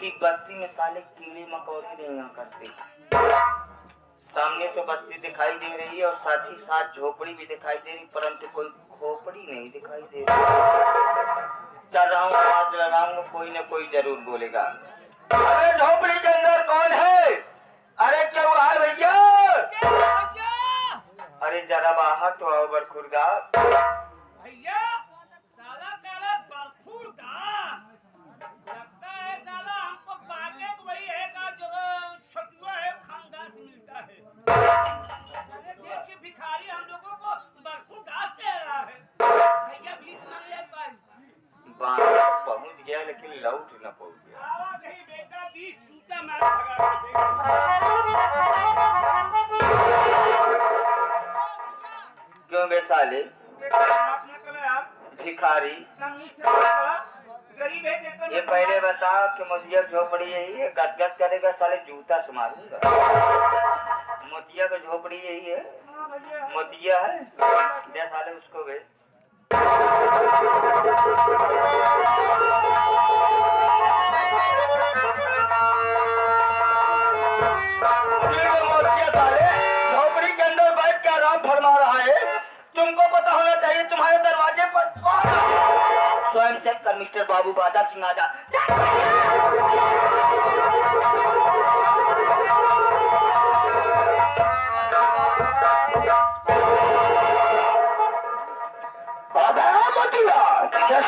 कि बस्ती में साले कीड़े मकोड़े नहीं करते। सामने तो बस्ती दिखाई दे रही है और साथ ही साथ झोपड़ी भी दिखाई दे रही, परंतु कोई खोपड़ी नहीं दिखाई दे रही। चल रहा हूँ, आवाज लगाऊंगा, कोई न कोई जरूर बोलेगा। अरे झोपड़ी के अंदर कौन है? अरे क्या हुआ है भैया? अरे जरा बाहर तो आओ बरखुरदा। भैया साला काला बरखुरदास लगता है, साला हमको बागे वही है का जो छटुआ है खानदास मिलता है। अरे देश के भिखारी हम लोगों को बरखुरदास कह रहा है। भैया भीख मांग ले भाई। बाहर पहुंच गया लेकिन लौट न पहुंच गया। आवा नहीं बेटा, 20 जूता मार भगा। क्यों बे साले? भिखारी ये पहले बताओ कि मोतिया झोपड़ी यही है? गदगद करेगा साले, जूता से मारूंगा। मोतिया का झोपड़ी यही है? मोतिया है दे साले उसको गए। मोतिया साले झोपड़ी के अंदर बैठ के आराम फरमा रहा है। तुमको पता होना चाहिए तुम्हारे दरवाजे पर कौन है? स्वयं से मिस्टर बाबू बादा सिंह आजा।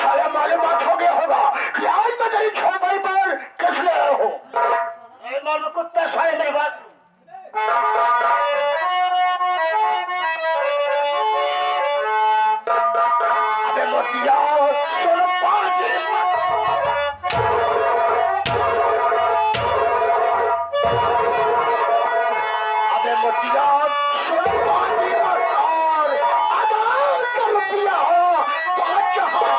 सारा मालूमात हो गया होगा कि आज मैं तेरी झोपड़ी पर किस ले आया हूँ। कुत्ता सारे मेरी बात मोतिया सुनो अबे मोतिया सुनो और आधार का रुपया हो 5,000।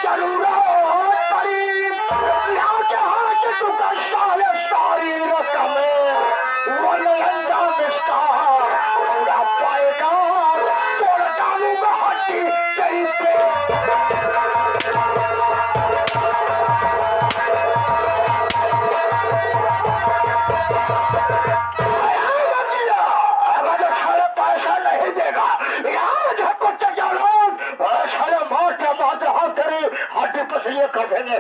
जरूरत पड़ी यहाँ के हाथ तुका सारी रकम वो अंजाम इसका पूरा पाएगा तोड़ डालूंगा हड्डी तेरी पे पैसा नहीं देगा यहाँ झटको चलो सारे मार के बात रहा तेरी हड्डी पसलिए कर देंगे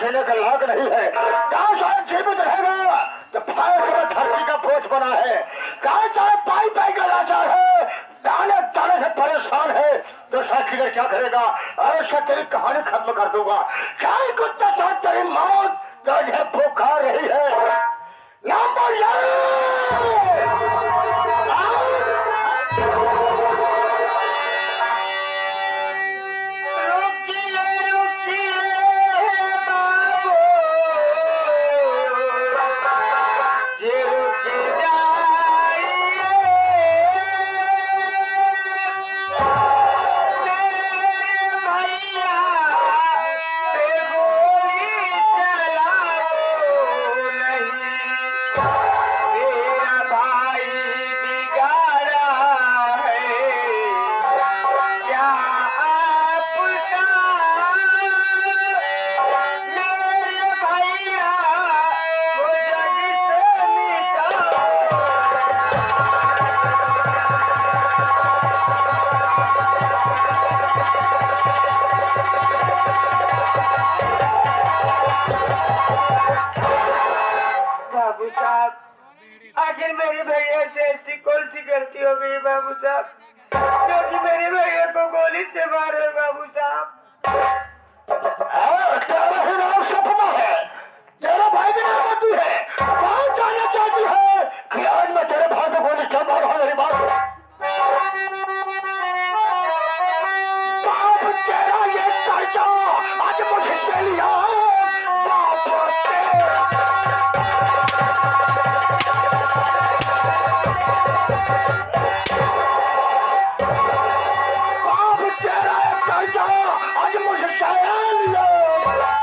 झेलने का लाग नहीं है कहा शायद जीवित रहेगा तो फायर में धरती का बोझ बना है कहा चाहे पाई पाई का लाचार है दाने दाने से परेशान है तो साथीगर क्या करेगा और उसका तेरी कहानी खत्म कर दूंगा चाहे कुत्ता साथ तेरी मौत तुझे पुकार रही है ना बोल बाबू साहब आखिर मेरी भैया से ऐसी कौन सी गलती हो गई बाबू साहब क्योंकि मेरे भैया को गोली से मारे बाबू साहब तेरा ही नाम सपना है तेरा भाई भी नाम तू है कौन जाना चाहती है कि आज मैं तेरे भाई को गोली क्यों मार रहा हूँ मेरी बात बाप तेरा ये कर्जा आज मुझे से लिया बाप तेरा कर्जा आज मुझे लिया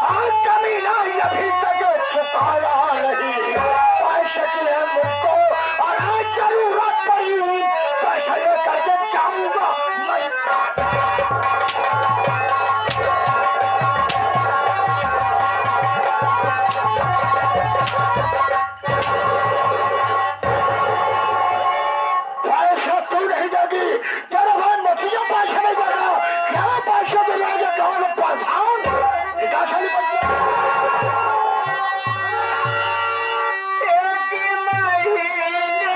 आज जमीना अभी तक चुकाया नहीं पैसे की है मुझको और आज जरूरत पड़ी पैसा लेकर के जाऊंगा मैं पैसा तू नहीं देगी तेरा भाई नतीजा पैसा नहीं देगा क्या पैसा दिलाएगा गाँव में प्रधान निकासाली एक महीने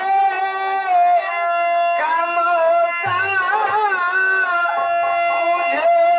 का मौका मुझे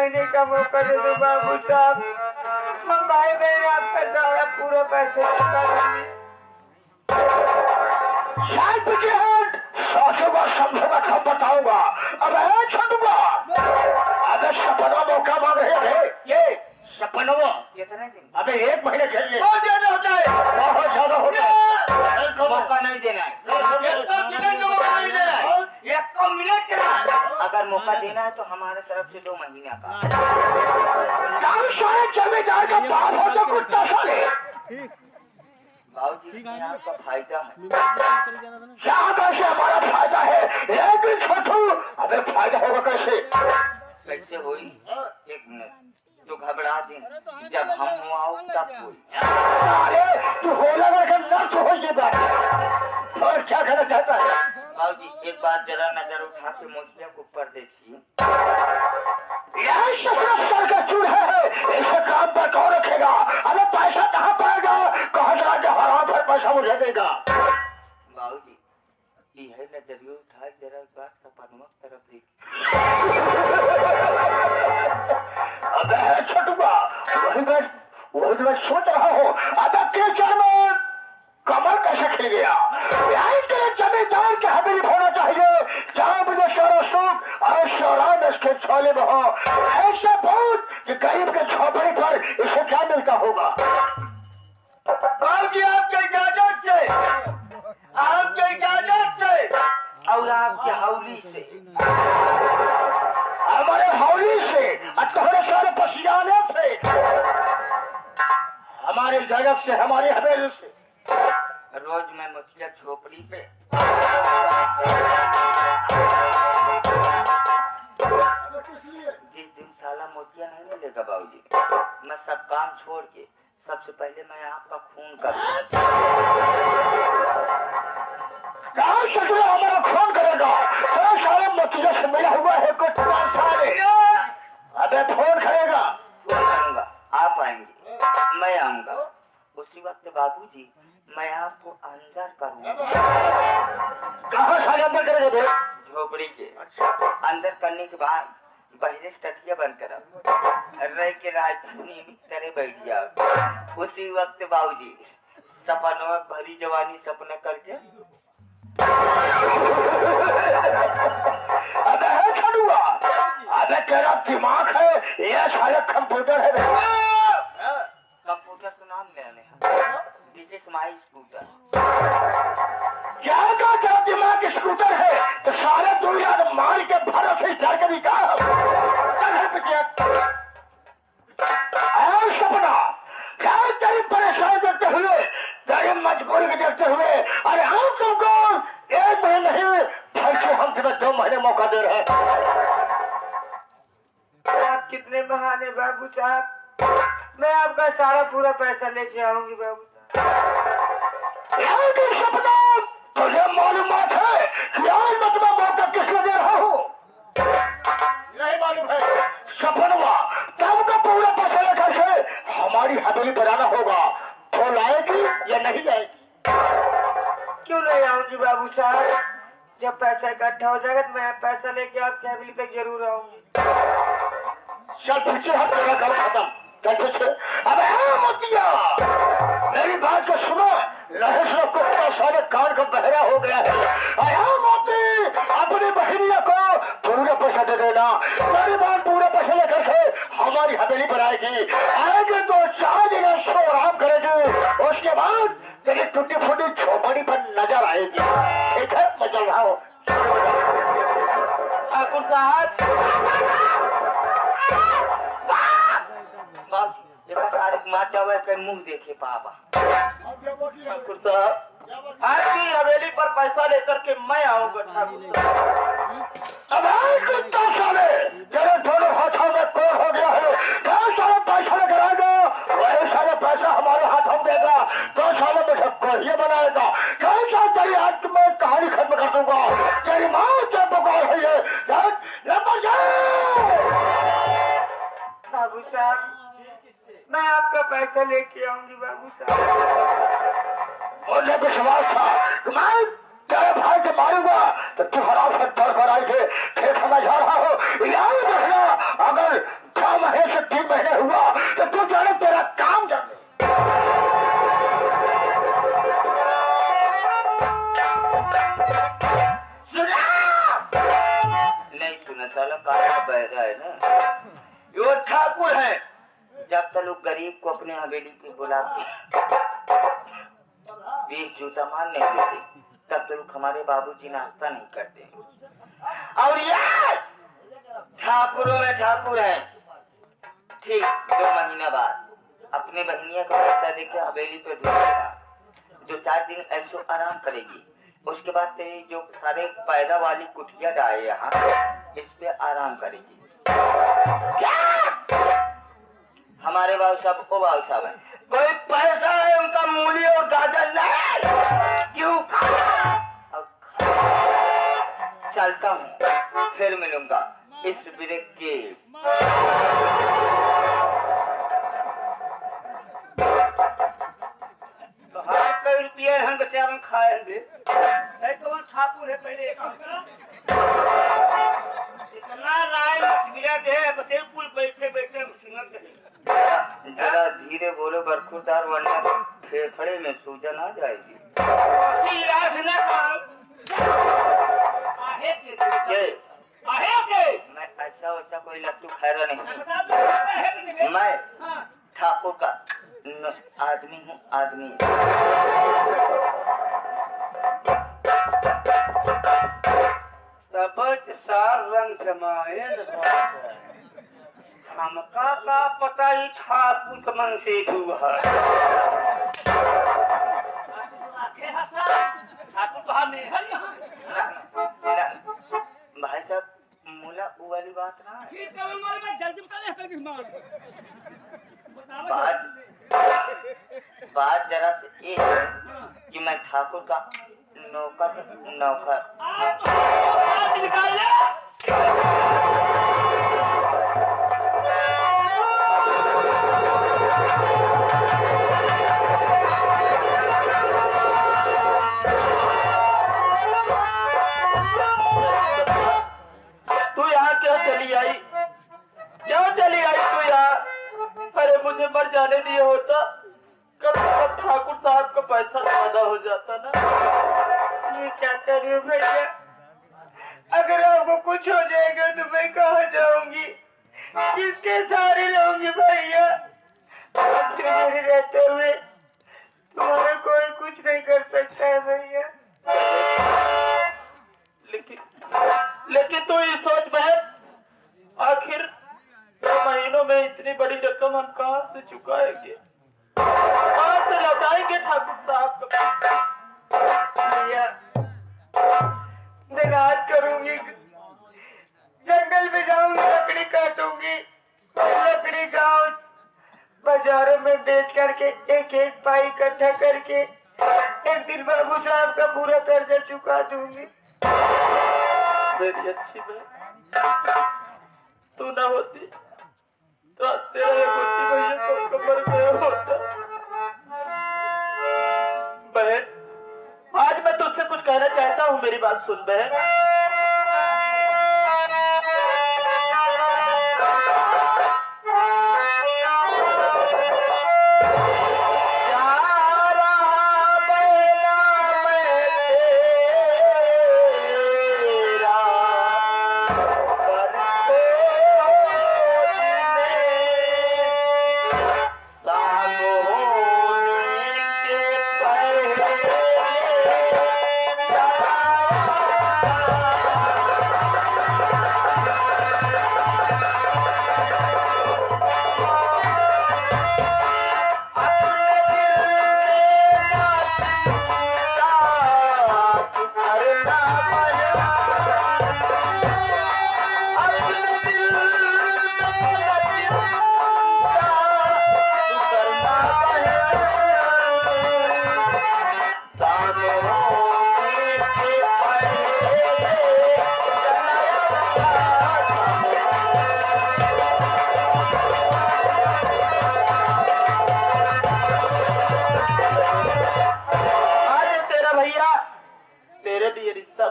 लेने का मौका दे दो बाबू साहब। हम भाई बहन आपका सारा पूरा पैसे चुका देंगे। सोचूंगा समझूंगा तब बताऊंगा। अब है छोड़ूंगा। अबे सपना मौका मांग रहे थे ये सपनों कितने दिन? अबे 1 महीने के लिए बहुत ज्यादा होता है, बहुत ज्यादा होता है। मौका नहीं देना है, अगर मौका देना है तो हमारे तरफ से 2 महीने का। सारे जमींदार का बाप हो तो कुत्ता साले भाजी इसमें आपका फायदा है। यहाँ कैसे हमारा फायदा है? एक दिन छोटू अबे फायदा होगा कैसे? कैसे हुई? 1 मिनट तो घबरा दें, जब हम आओ तब हुई। अरे तू हो लगा कर नर्स हो ये बात और क्या करना चाहता है? भाजी एक बार जरा नजर उठा के मुझे ऊपर देखिए। यह सर का चूल्हा है, इसे काम पर कौन रखेगा? अबे पैसा कहाँ पाएगा? कहाँ जाके हराम है पैसा मुझे देगा? बाबूजी यह नजरिया उठा जरा एक बार सपनवा तरफ देख। अबे है छोटुआ वही मैं सोच रहा हूँ। अबे कीचड़ में कमर कैसे खिल गया? यही तेरे जमींदार के हवेली होना चाहिए जहाँ मुझे सारा सुख और शौरान इसके छोले में हो। ऐसे बहुत कि गरीब के झोपड़ी पर इसे क्या मिलता होगा? बाबूजी आपके इजाजत से और आपके हौली से, हमारे हौली से और तुम्हारे सारे पसियाने से, हमारी जगह से, हमारी हवेली से रोज मैं मुखिया झोपड़ी पे जिस दिन साला मोतिया नहीं मिलेगा बाबूजी, मैं सब काम छोड़ के सबसे पहले मैं आपका खून करूंगा। हमारा खून करेगा? तो सारे मोतिया से मिला हुआ है कुछ सारे। अबे फोन करेगा? फोन करूंगा, आप आएंगे, मैं आऊंगा। उसी वक्त बाबूजी मैं आपको अंदर करूंगा। कहाँ सारे अंदर करेगा बे? झोपड़ी के अंदर करने के बाद पहले टटिया बंद करा रह के राजधानी में तरह बैठ जाओ। उसी वक्त बाबूजी सपनों में भरी जवानी सपना करके अबे है छड़ुआ, अबे तेरा दिमाग है ये सारे कंप्यूटर है? कंप्यूटर का नाम लेने दिस इज माई स्कूटर। क्या का तेरा दिमाग स्कूटर है तो सारे दुनिया मार के भारत से डर के भी कहा सपना क्या तेरी परेशानी देखते हुए, तेरी मजबूरी को देखते हुए, अरे हम तुमको 1 महीने नहीं बल्कि हम तुम्हें 2 महीने मौका दे रहे हैं। आप कितने बहाने बाबू साहब, मैं आपका सारा पूरा पैसा लेके आऊंगी बाबू साहब। सपना तुझे मालूमात है कि आज मैं तुम्हें मौका किसने दे रहा हूँ? नहीं मालूम है? सपनवा तुमको पूरा पैसा लेकर के हमारी हवेली बनाना होगा। तो लाएगी या नहीं लाएगी? क्यों नहीं आऊंगी बाबू साहब? जब पैसा इकट्ठा हो जाएगा तो मैं पैसा लेके आपकी हवेली पे जरूर आऊंगी। चल पीछे हट, तेरा काम खत्म। चल पीछे। अब मोतिया मेरी बात को सुनो, लहसुन कुत्ता सारे कान का बहरा हो गया है। आया मोती अपनी बहनिया को पूरा पैसा दे देना। मेरी बात पूरा पैसा लेकर के हमारी हवेली पर आएगी। आएगी तो 4 दिन सो आराम करेगी, उसके बाद तेरी टूटी फूटी झोपड़ी पर नजर आएगी। ठीक है, मैं चल रहा हूँ। ठाकुर साहब माता हुआ के मुंह देखे पापा। ठाकुर साहब आपकी हवेली पर पैसा लेकर के मैं आऊंगा ठाकुर साहब। तेरे दोनों हाथों में कोर हो गया है। क्या सारा पैसा लेकर आएगा, वही सारा पैसा हमारे हाथों में देगा। 2 सालों में सबको ये बनाएगा। कैसा तेरी हाथ में कहानी खत्म कर दूंगा। तेरी माँ क्या पुकार है ये? बाबू साहब मैं आपका पैसा लेके आऊंगी बाबू साहब। मुझे विश्वास था कि मैं तेरे भाई को मारूंगा तो तू हराम से डर कर आई थे। समझ आ रहा हो? याद रखना, अगर सुना नहीं सुना साला काला बहरा है ना। यो ठाकुर है। जब तक लोग गरीब को अपने हवेली पे बुलाते 20 जूता मान नहीं देते तब तक लोग हमारे बाबूजी नाश्ता नहीं करते। और ये ठाकुरों में ठाकुर है। ठीक 2 महीना बाद अपने बहनिया का पैसा देकर हवेली पे ढूंढेगा जो 4 दिन ऐसो आराम करेगी। उसके बाद तेरी जो सारे पैदा वाली कुटिया डाले यहाँ इस पे आराम करेगी। हमारे बाबू साहब को बाबू साहब है। कोई पैसा है उनका मूली और गाजर नहीं क्यों? चलता हूँ फिर मिलूंगा इस ब्रेक के। तो हाँ कई रुपये हम बेचारे खाएंगे। नहीं तो वहाँ ठाकुर है पहले इतना राय गिरा दे बसे पुल बैठे बैठे सिंगल करें। जरा धीरे बोलो बरखुरदार वरना फेफड़े में सूजन आ जाएगी। इलाज न करो। आहे ये के मैं ऐसा वैसा कोई लट्टू खैरा नहीं है मैं हाँ ठाकुर का आदमी हूँ आदमी। सबज सार रंग जमाए हमका का पता ही ठाकुर का मन से हुआ ठाकुर कहा नहीं है भाई साहब मूला वो वाली बात ना है। फिर कभी मार में जल्दी बता दे कभी मार बात जरा से ये है कि मैं ठाकुर का नौकर आप निकाल ले तू यहाँ क्यों चली आई? क्यों चली आई तू यहाँ? अरे मुझे मर जाने दिए होता कब कब ठाकुर साहब का पैसा ज्यादा हो जाता ना। ये क्या कर रहे हो भैया? अगर आपको कुछ हो जाएगा तो मैं कहाँ जाऊंगी? किसके सहारे रहूंगी भैया? आपके मेरे रहते हुए तुम्हारा कोई कुछ नहीं कर सकता है भैया। लेकिन तू ये सोच बहन, आखिर 2 महीनों में इतनी बड़ी रकम हम कहाँ से चुकाएंगे, कहाँ से लौटाएंगे ठाकुर साहब को? भैया मेहनत करूंगी, जंगल में जाऊंगी, लकड़ी काटूंगी, लकड़ी गाँव बाजारों में बेच करके एक एक पाई इकट्ठा करके एक दिन बाबू साहब का पूरा कर्जा चुका दूंगी। मेरी अच्छी बहन तू ना होती तो आज तेरा ये बुद्धि भैया को मर गया होता। बहन आज मैं तुझसे कुछ कहना चाहता हूँ, मेरी बात सुन बहन।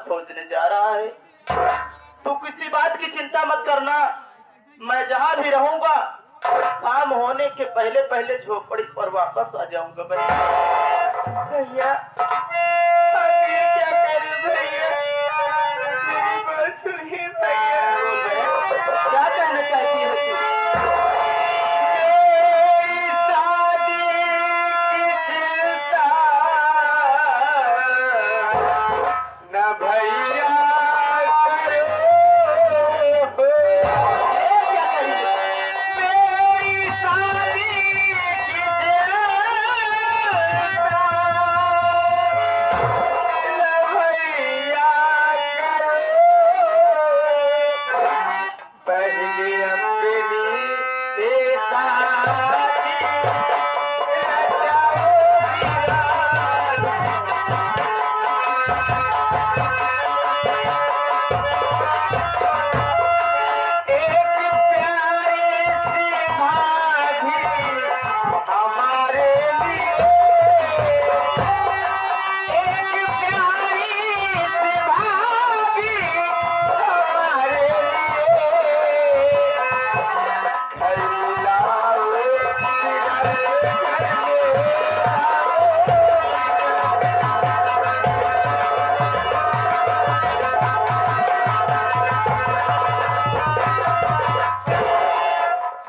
पहुंचने जा रहा है। तू किसी बात की चिंता मत करना, मैं जहाँ भी रहूंगा शाम होने के पहले पहले झोपड़ी पर वापस आ जाऊंगा। भैया क्या भैया करो मेरी शादी की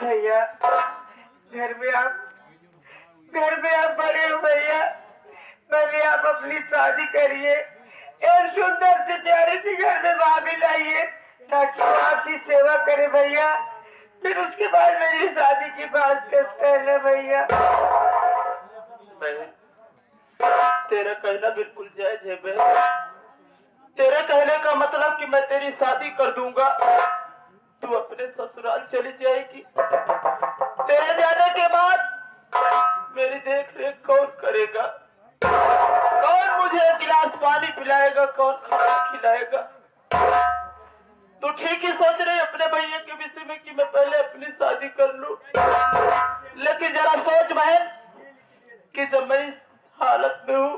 भैया करो पहले अपनी घर में आप बड़े हो भैया, पहले आप अपनी शादी करिए, एक सुंदर से प्यारे से घर में भाभी लाइए ताकि वो आपकी सेवा करे भैया, फिर उसके बाद मेरी शादी की बात करते हैं भैया। तेरा कहना बिल्कुल जायज है बहन, तेरे कहने का मतलब कि मैं तेरी शादी कर दूंगा, तू अपने ससुराल चली जाएगी, तेरे जाने के बाद मेरी देख रेख कौन करेगा, कौन मुझे एक गिलास पानी पिलाएगा, कौन खाना खिलाएगा। तू ठीक ही सोच रही अपने भैया के विषय में कि मैं पहले अपनी शादी कर लूं, लेकिन जरा सोच बहन कि जब मैं इस हालत में हूँ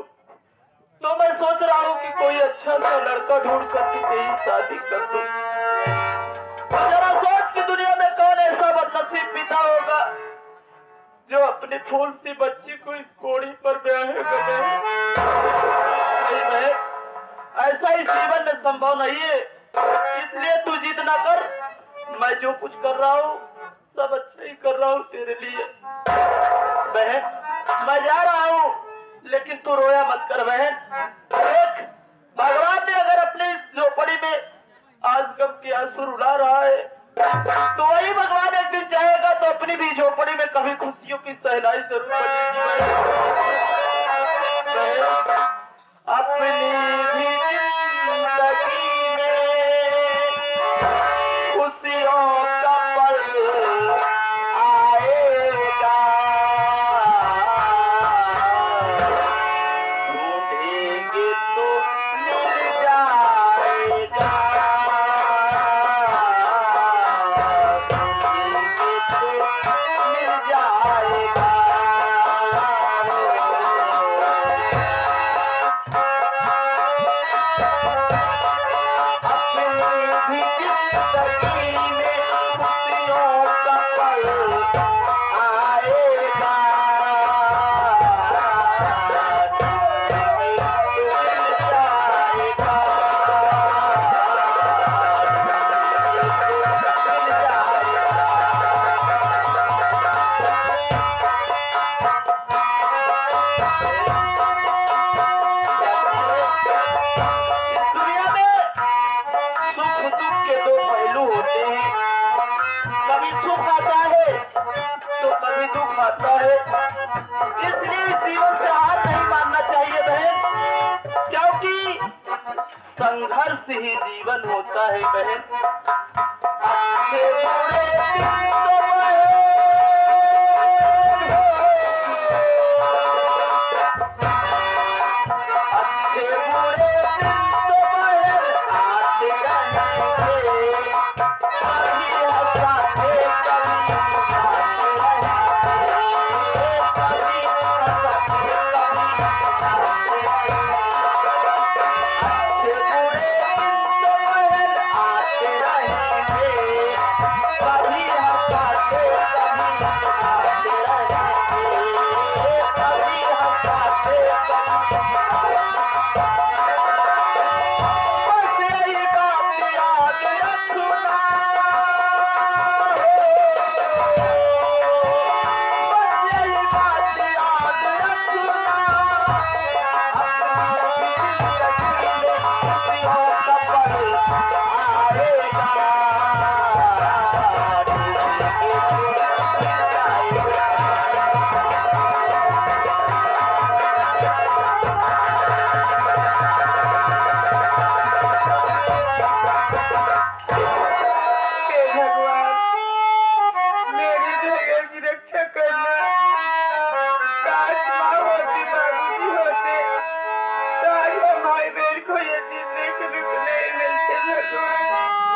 तो मैं सोच रहा हूँ कि कोई अच्छा सा लड़का ढूंढ कर तेरी शादी कर दूं। जरा सोच कि दुनिया में कौन ऐसा बदनसीब पिता होगा जो अपनी फूल सी बच्ची को इस कोड़ी पर ब्याहेगा। नहीं बहन, ऐसा इस जीवन में संभव नहीं है, इसलिए तू जिद ना कर, मैं जो कुछ कर रहा हूँ सब अच्छा ही कर रहा हूँ तेरे लिए। बहन मैं जा रहा हूँ, लेकिन तू रोया मत कर बहन, देख भगवान ने अगर अपने इस झोपड़ी में आज गम के आंसू रुला रहा है तो वही भगवान एक दिन चाहेगा तो अपनी भी झोपड़ी में कभी खुशियों की सहनाई जरूर बनेगी। अपनी भी जिंदगी में खुशियों का पल आएगा, ढूंढेंगे तो मिल जाएगा, इसलिए जीवन से हार नहीं मानना चाहिए बहन, क्योंकि संघर्ष ही जीवन होता है बहन। अच्छे बुरे दिन तो अच्छे बुरे दिन तो बहन आते रहेंगे, कभी हंसाते कभी को ये दिन देखने को नहीं मिलते भगवान।